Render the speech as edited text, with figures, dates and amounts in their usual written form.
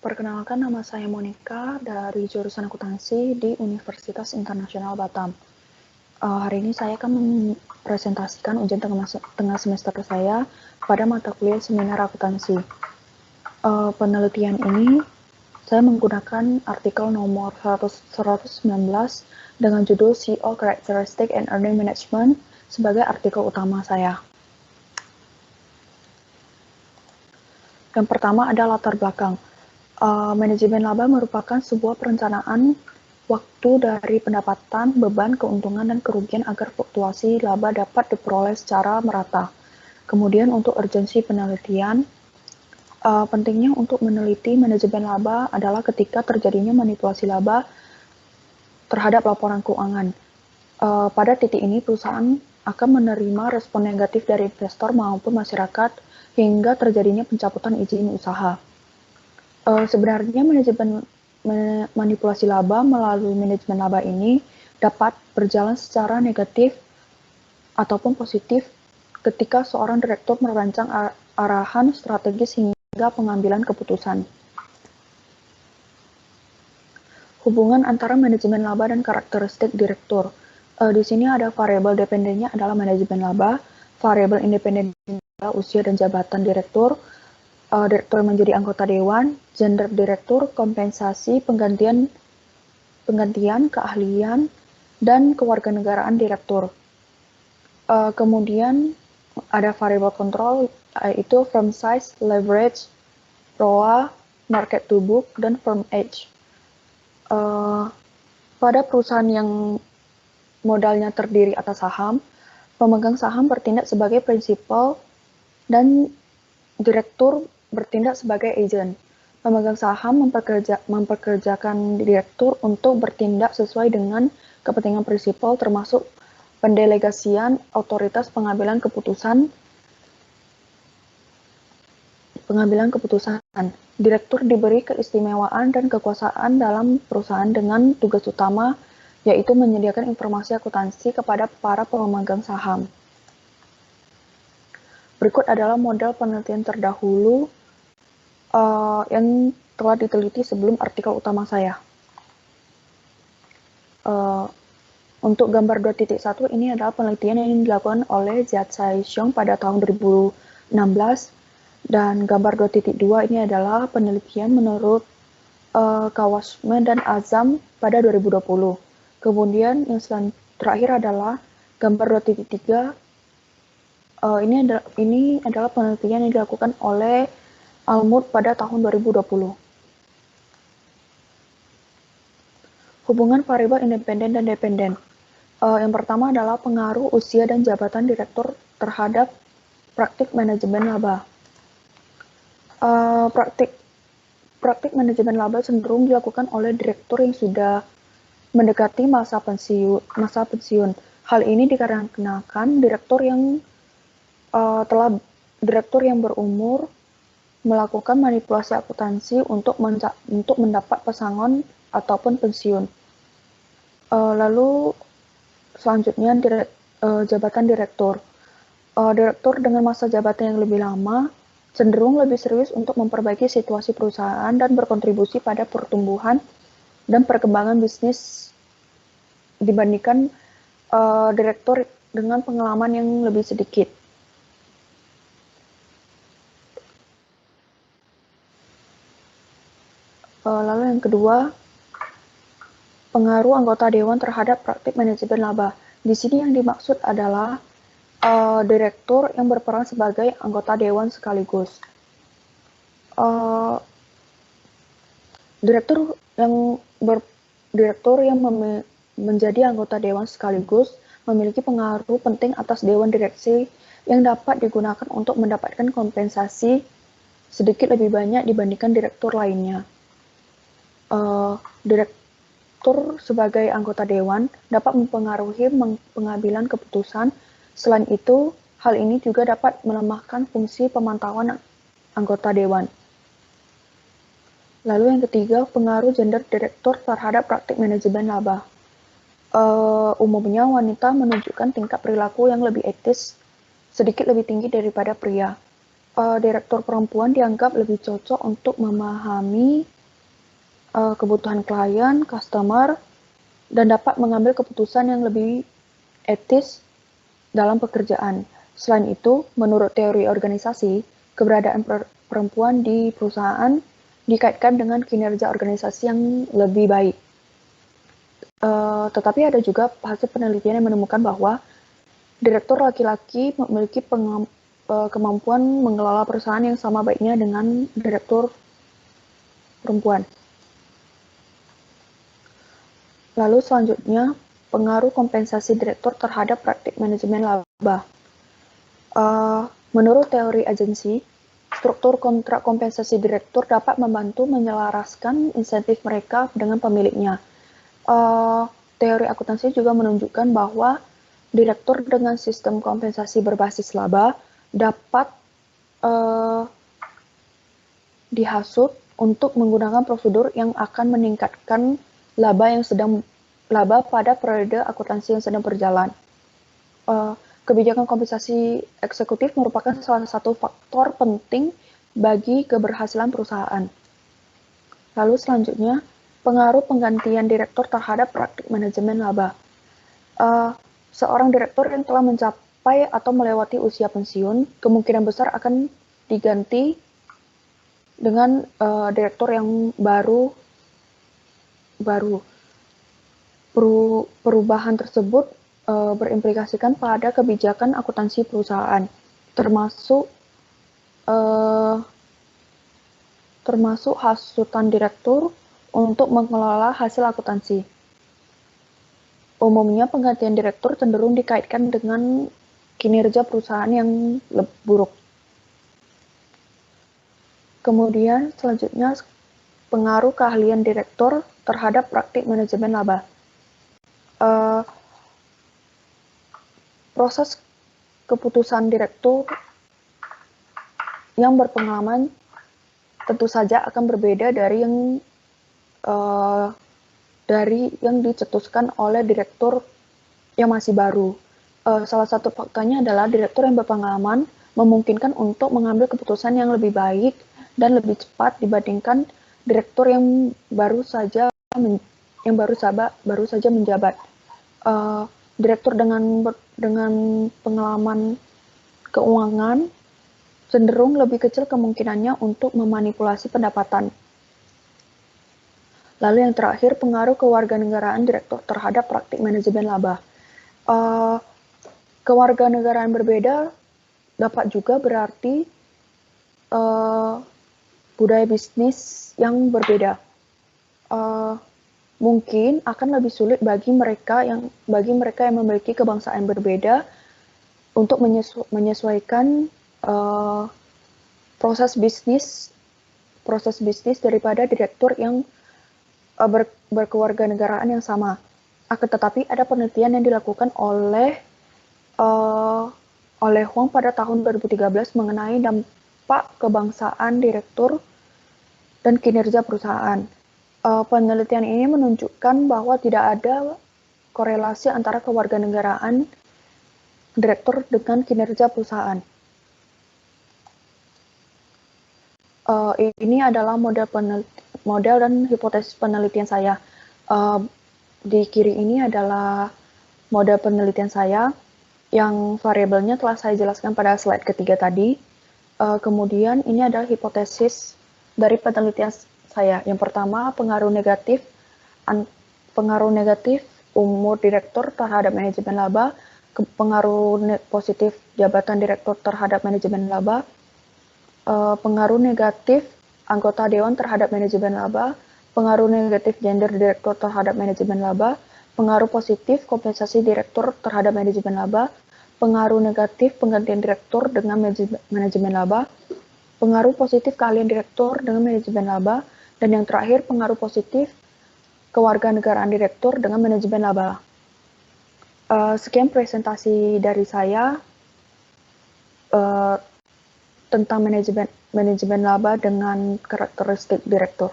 Perkenalkan, nama saya Monica dari jurusan akuntansi di Universitas Internasional Batam. Hari ini saya akan mempresentasikan ujian tengah semester saya pada mata kuliah seminar akuntansi. Penelitian ini saya menggunakan artikel nomor 119 dengan judul CEO Characteristic and Earning Management sebagai artikel utama saya. Yang pertama ada latar belakang. Manajemen laba merupakan sebuah perencanaan waktu dari pendapatan, beban, keuntungan, dan kerugian agar fluktuasi laba dapat diperoleh secara merata. Kemudian untuk urgensi penelitian, pentingnya untuk meneliti manajemen laba adalah ketika terjadinya manipulasi laba terhadap laporan keuangan. Pada titik ini perusahaan akan menerima respon negatif dari investor maupun masyarakat hingga terjadinya pencabutan izin usaha. Sebenarnya manajemen manipulasi laba melalui manajemen laba ini dapat berjalan secara negatif ataupun positif ketika seorang direktur merancang arahan strategis hingga pengambilan keputusan. Hubungan antara manajemen laba dan karakteristik direktur. Di sini ada variabel dependennya adalah manajemen laba, variabel independennya adalah usia dan jabatan direktur, direktur menjadi anggota dewan, gender direktur, kompensasi, penggantian, keahlian, dan kewarganegaraan direktur. Kemudian ada variabel kontrol, yaitu firm size, leverage, ROA, market to book, dan firm age. Pada perusahaan yang modalnya terdiri atas saham, pemegang saham bertindak sebagai prinsipal dan direktur bertindak sebagai agen. Pemegang saham mempekerjakan direktur untuk bertindak sesuai dengan kepentingan prinsipal termasuk pendelegasian otoritas pengambilan keputusan. Direktur diberi keistimewaan dan kekuasaan dalam perusahaan dengan tugas utama yaitu menyediakan informasi akuntansi kepada para pemegang saham. Berikut adalah model penelitian terdahulu yang telah diteliti sebelum artikel utama saya. Untuk gambar 2.1 ini adalah penelitian yang dilakukan oleh Jiatsai Xiong pada tahun 2016 dan gambar 2.2 ini adalah penelitian menurut Kawashima dan Azam pada 2020. Kemudian yang terakhir adalah gambar 2.3. Ini adalah penelitian yang dilakukan oleh Almut pada tahun 2020. Hubungan variabel independen dan dependen. Yang pertama adalah pengaruh usia dan jabatan direktur terhadap praktik manajemen laba. Praktik manajemen laba cenderung dilakukan oleh direktur yang sudah mendekati masa pensiun. Hal ini dikarenakan direktur yang berumur melakukan manipulasi akuntansi untuk mendapat pesangon ataupun pensiun. Lalu selanjutnya jabatan direktur. Direktur dengan masa jabatan yang lebih lama cenderung lebih serius untuk memperbaiki situasi perusahaan dan berkontribusi pada pertumbuhan dan perkembangan bisnis dibandingkan direktur dengan pengalaman yang lebih sedikit. Lalu yang kedua, pengaruh anggota dewan terhadap praktik manajemen laba. Di sini yang dimaksud adalah direktur yang berperan sebagai anggota dewan sekaligus. Direktur yang menjadi anggota dewan sekaligus memiliki pengaruh penting atas dewan direksi yang dapat digunakan untuk mendapatkan kompensasi sedikit lebih banyak dibandingkan direktur lainnya. Direktur sebagai anggota dewan dapat mempengaruhi pengambilan keputusan. Selain itu, hal ini juga dapat melemahkan fungsi pemantauan anggota dewan. Lalu yang ketiga, pengaruh gender direktur terhadap praktik manajemen laba. Umumnya wanita menunjukkan tingkat perilaku yang lebih etis, sedikit lebih tinggi daripada pria. direktur perempuan dianggap lebih cocok untuk memahami kebutuhan klien, customer, dan dapat mengambil keputusan yang lebih etis dalam pekerjaan. Selain itu, menurut teori organisasi, keberadaan perempuan di perusahaan dikaitkan dengan kinerja organisasi yang lebih baik. Tetapi ada juga hasil penelitian yang menemukan bahwa direktur laki-laki memiliki kemampuan mengelola perusahaan yang sama baiknya dengan direktur perempuan. Lalu selanjutnya, pengaruh kompensasi direktur terhadap praktik manajemen laba. Menurut teori agensi, struktur kontrak kompensasi direktur dapat membantu menyelaraskan insentif mereka dengan pemiliknya. Teori akuntansi juga menunjukkan bahwa direktur dengan sistem kompensasi berbasis laba dapat dihasut untuk menggunakan prosedur yang akan meningkatkan laba pada periode akuntansi yang sedang berjalan. Kebijakan kompensasi eksekutif merupakan salah satu faktor penting bagi keberhasilan perusahaan. Lalu selanjutnya, pengaruh penggantian direktur terhadap praktik manajemen laba. Seorang direktur yang telah mencapai atau melewati usia pensiun, kemungkinan besar akan diganti dengan direktur yang baru. Perubahan tersebut berimplikasikan pada kebijakan akuntansi perusahaan, termasuk hasutan direktur untuk mengelola hasil akuntansi. Umumnya penggantian direktur cenderung dikaitkan dengan kinerja perusahaan yang buruk. Kemudian selanjutnya pengaruh keahlian direktur terhadap praktik manajemen laba. Proses keputusan direktur yang berpengalaman tentu saja akan berbeda dari yang dicetuskan oleh direktur yang masih baru. Salah satu faktanya adalah direktur yang berpengalaman memungkinkan untuk mengambil keputusan yang lebih baik dan lebih cepat dibandingkan direktur yang baru saja menjabat. Direktur dengan pengalaman keuangan cenderung lebih kecil kemungkinannya untuk memanipulasi pendapatan. Lalu yang terakhir, pengaruh kewarganegaraan direktur terhadap praktik manajemen laba. Kewarganegaraan berbeda dapat juga berarti budaya bisnis yang berbeda. Mungkin akan lebih sulit bagi mereka yang memiliki kebangsaan berbeda untuk menyesuaikan proses bisnis daripada direktur yang berkewarganegaraan yang sama. Akan tetapi ada penelitian yang dilakukan oleh Huang pada tahun 2013 mengenai dampak kebangsaan direktur dan kinerja perusahaan. Penelitian ini menunjukkan bahwa tidak ada korelasi antara kewarganegaraan direktur dengan kinerja perusahaan. Ini adalah model dan hipotesis penelitian saya. Di kiri ini adalah model penelitian saya yang variabelnya telah saya jelaskan pada slide ketiga tadi. Kemudian ini adalah hipotesis dari penelitian saya. Yang pertama, pengaruh negatif umur direktur terhadap manajemen laba, pengaruh positif jabatan direktur terhadap manajemen laba, pengaruh negatif anggota dewan terhadap manajemen laba, pengaruh negatif gender direktur terhadap manajemen laba, pengaruh positif kompensasi direktur terhadap manajemen laba, pengaruh negatif penggantian direktur dengan manajemen laba, pengaruh positif keahlian direktur dengan manajemen laba, dan yang terakhir pengaruh positif kewarganegaraan direktur dengan manajemen laba. Sekian presentasi dari saya tentang manajemen laba dengan karakteristik direktur.